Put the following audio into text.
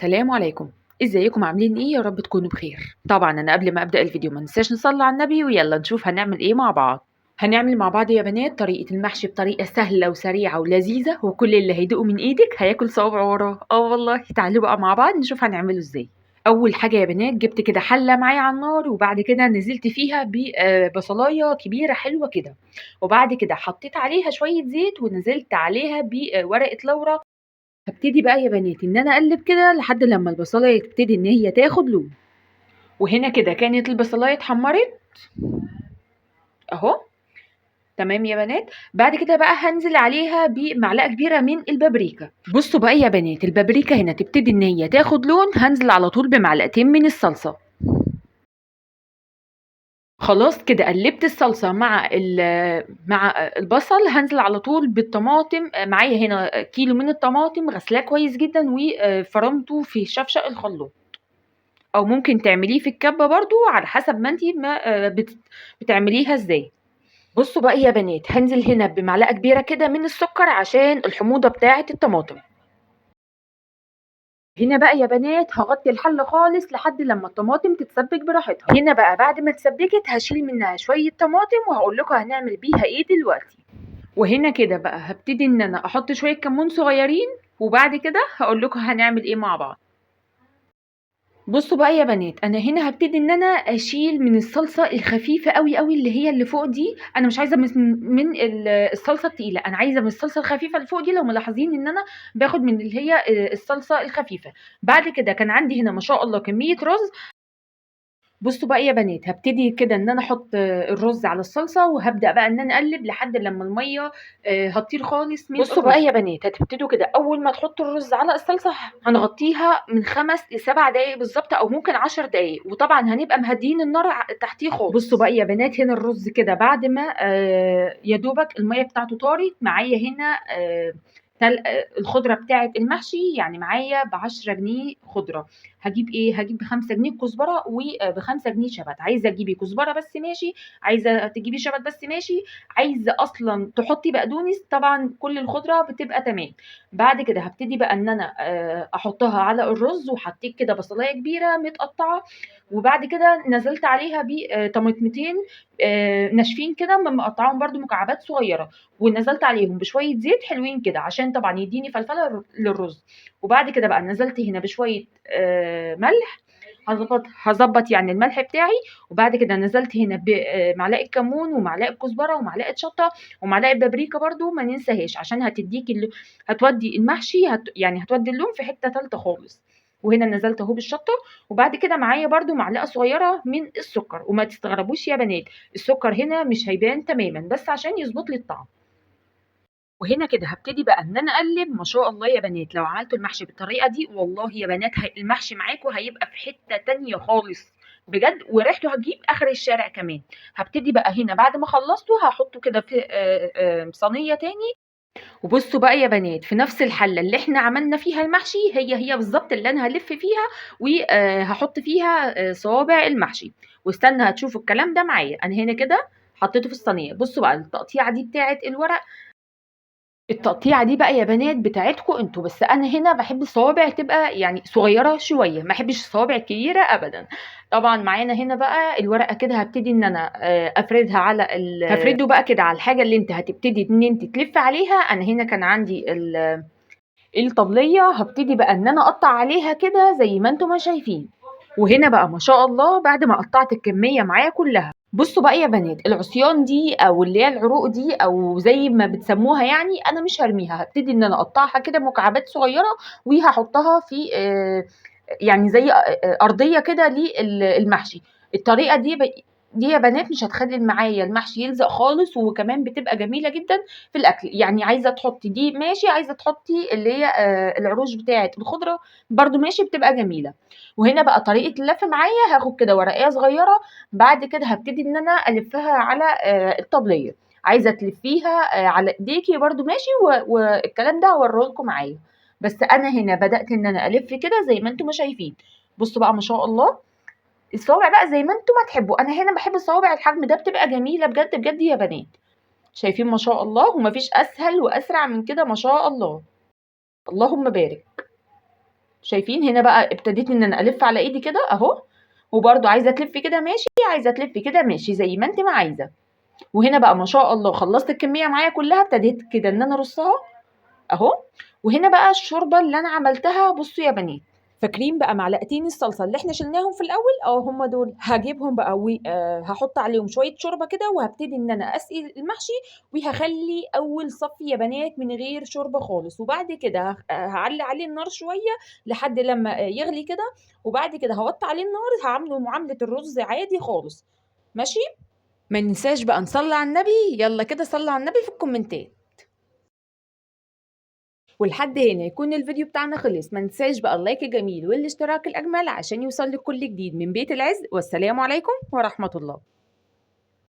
السلام عليكم. ازيكم عاملين ايه؟ يا رب تكونوا بخير. طبعا انا قبل ما ابدا الفيديو ما ننساش نصلي على النبي، ويلا نشوف هنعمل ايه مع بعض. هنعمل مع بعض يا بنات طريقه المحشي بطريقه سهله وسريعه ولذيذه، وكل اللي هيدوقه من ايدك هياكل صوابع وراه. والله تعالوا بقى مع بعض نشوف هنعمله ازاي. اول حاجه يا بنات جبت كده حله معايا على النار، وبعد كده نزلت فيها ببصلايه كبيره حلوه كده، وبعد كده حطيت عليها شويه زيت ونزلت عليها بورقه لورا. هابتدي بقى يا بنات إن أنا أقلِّب كده لحد لمّا البصلاية تبتدي إن هي تاخد لون، وهنا كده كانت البصلاية اتحمّرت أهو، تمام يا بنات. بعد كده بقى هانزل عليها بمعلقة كبيرة من البابريكا. بُصّوا بقى يا بنات، البابريكا هنا تبتدي إن هي تاخد لون، هانزل على طول بمعلقتين من الصلصة. خلاص كده قلّبت الصلصة مع البصل، هانزل على طول بالطماطم. معايا هنا كيلو من الطماطم غسلاه كويس جدًا وفرمته في شفشق الخلاط. أو ممكن تعمليه في الكبة برضه على حسب ما أنتِ ما بتعمليها إزاي. بُصّوا بقى يا بنات، هانزل هنا بمعلقة كبيرة كده من السكر عشان الحموضة بتاعة الطماطم. هنا بقى يا بنات هاغطّي الحلة خالص لحد لمّا الطماطم تتسبِّك براحتها. هنا بقى بعد ما اتسبِّكت هاشيل منها شوية طماطم وهاقول لكم هنعمل بيها إيه دلوقتي. وهنا كده بقى هابتدي إن أنا أحط شوية كمون صغيرين، وبعد كده هاقول لكم هنعمل إيه مع بعض. بُصّوا بقى يا بنات، أنا هنا هابتدي إن أنا أشيل من الصلصة الخفيفة أوي، أوي اللي هي اللي فوق دي. أنا مش عايزة من الصلصة التقيلة، أنا عايزة من الصلصة الخفيفة اللي فوق دي. لو ملاحظين إن أنا باخد من اللي هي الصلصة الخفيفة. بعد كده كان عندي هنا ما شاء الله كمية رُز. بُصّوا بقى يا بنات، هابتدي كده إن أنا أحُط الرُز على الصلصة، وهابدأ بقى إن أنا أقلِّب لحد لمّا المَيّة هتطير خالص من بُصّوا بقى يا بنات، هتبتدوا كده أول ما تحطّوا الرُز على الصلصة هنغطّيها من 5 ل7 دقايق بالضبط، أو ممكن 10 دقايق، وطبعًا هنبقى مهدّيين النار تحتيه خالص. بُصّوا بقى يا بنات، هنا الرُز كده بعد ما يا دوبك المَيّة بتاعته طارت. معايا هنا الخضرة بتاعة المحشي، يعني معايا ب10 جنيه خضرة. هاجيب إيه، هاجيب ب5 جنيه كزبرة وب5 جنيه شبت. عايزة تجيبي كزبرة بس ماشي، عايزة تجيبي شبت بس ماشي، عايزة أصلًا تحطّي بقدونس طبعًا كل الخضرة بتبقى تمام. بعد كده هابتدي بقى إن أنا أحطّها على الرز، وحطيت كده بصلاية كبيرة متقطّعة، وبعد كده نزلت عليها طماطمتين ناشفين كده مقطّعاهم برضه مكعبات صغيّرة، ونزلت عليهم بشوية زيت حلوين كده عشان طبعًا يدّيني فلفلة للرز. وبعد كده بقى نزلت هنا بشوية ملح. هاضبّط يعني الملح بتاعي. وبعد كده نزلت هنا بمعلقة كمون ومعلقة كزبرة ومعلقة شطة ومعلقة بابريكا برضه ما ننساهاش، عشان هتدّيكِ هتودّي المحشي يعني هتودّي اللون في حتّة تالتة خالص. وهنا نزلت أهو بالشطة. وبعد كده معايا برضه معلقة صغيّرة من السُكّر، وما تستغربوش يا بنات، السُكّر هنا مش هيبان تمامًا، بس عشان يضبط لي الطعم. وهنا كده هابتدي بقى إن أنا أقلِّب. ما شاء الله يا بنات، لو عملتوا المحشي بالطريقة دي والله يا بنات المحشي معاكم هيبقى في حتّة تانية خالص بجد، وريحته هتجيب آخر الشارع كمان. هابتدي بقى هنا بعد ما خلّصته هاحطه كده في صينية تاني. وبُصّوا بقى يا بنات، في نفس الحلة اللي إحنا عملنا فيها المحشي هي بالضبط اللي أنا هالِف فيها، هاحط فيها صوابع المحشي. واستنى هتشوفوا الكلام ده معايا. أنا هنا كده حطيته في الصينية. بُصّوا بقى التقطيعة دي بتاعة الورق، التقطيعة دي بقى يا بنات بتاعتكم أنتم، بس أنا هنا باحب الصوابع تبقى يعني صغيّرة شوية، ما احبش الصوابع الكبيرة أبدًا. طبعًا معانا هنا بقى الورقة كده هابتدي إن أنا أفردها على هافرده بقى كده على الحاجة اللي أنتِ هتبتدي إن أنتِ تلفّي عليها. أنا هنا كان عندي الطبلية، هابتدي بقى إن أنا أقطّع عليها كده زي ما أنتم ما شايفين. وهنا بقى ما شاء الله بعد ما قطّعت الكمية معايا كلّها، بُصّوا بقى يا بنات العصيان دي أو اللي هي العروق دي أو زي ما بتسموها يعني، أنا مش هارميها، هابتدي إن أنا أقطّعها كده مكعبات صغيّرة وهاحطّها في يعني زي أرضية كده المحشي. الطريقة دي يا بنات مش هتخلّي معايا المحشي يلزق خالص، وكمان بتبقى جميلة جدًا في الأكل. يعني عايزة تحطّي دي ماشي، عايزة تحطّي اللي هي العروش بتاعة الخضرة برضه ماشي بتبقى جميلة. وهنا بقى طريقة اللَف معايا هاخد كده ورقاية صغيّرة، بعد كده هابتدي إن أنا ألفّها على الطبلية. عايزة تلفّيها على إيديكِ برضه ماشي، والكلام ده هاورّيه لكم معايا. بس أنا هنا بدأت إن أنا ألِف كده زي ما أنتم ما شايفين. بُصّوا بقى ما شاء الله، الصوابع بقى زي ما أنتم ما تحبّوا. أنا هنا باحب الصوابع الحجم ده بتبقى جميلة بجد، بجد يا بنات. شايفين ما شاء الله، وما فيش أسهل وأسرع من كده ما شاء الله. اللهم بارك. شايفين هنا بقى ابتديت ان انا الف على ايدي كده اهو، وبرده عايزه تلفي كده ماشي، عايزه تلفي كده ماشي زي ما انت ما عايزه. وهنا بقى ما شاء الله خلصت الكميه معايا كلها، ابتديت كده ان انا ارصها اهو. وهنا بقى الشوربه اللي انا عملتها، بصوا يا بنات، فاكرين بقى معلقتين الصلصه اللي احنا شلناهم في الاول؟ هم دول هجيبهم بقى وهحط عليهم شويه شوربه كده، وهبتدي ان انا اسقي المحشي، وهخلي اول صف يا بنات من غير شوربه خالص. وبعد كده هعلي عليه النار شويه لحد لما يغلي كده، وبعد كده هوطي عليه النار، هعمله معامله الرز عادي خالص. ماشي. ما ننساش بقى نصلي على النبي، يلا كده صلوا على النبي في الكومنتات. ولحد هنا يكون الفيديو بتاعنا خلص. ما ننساش بقى اللايك الجميل والاشتراك الأجمل عشان يوصل لك كل جديد من بيت العز. والسلام عليكم ورحمة الله.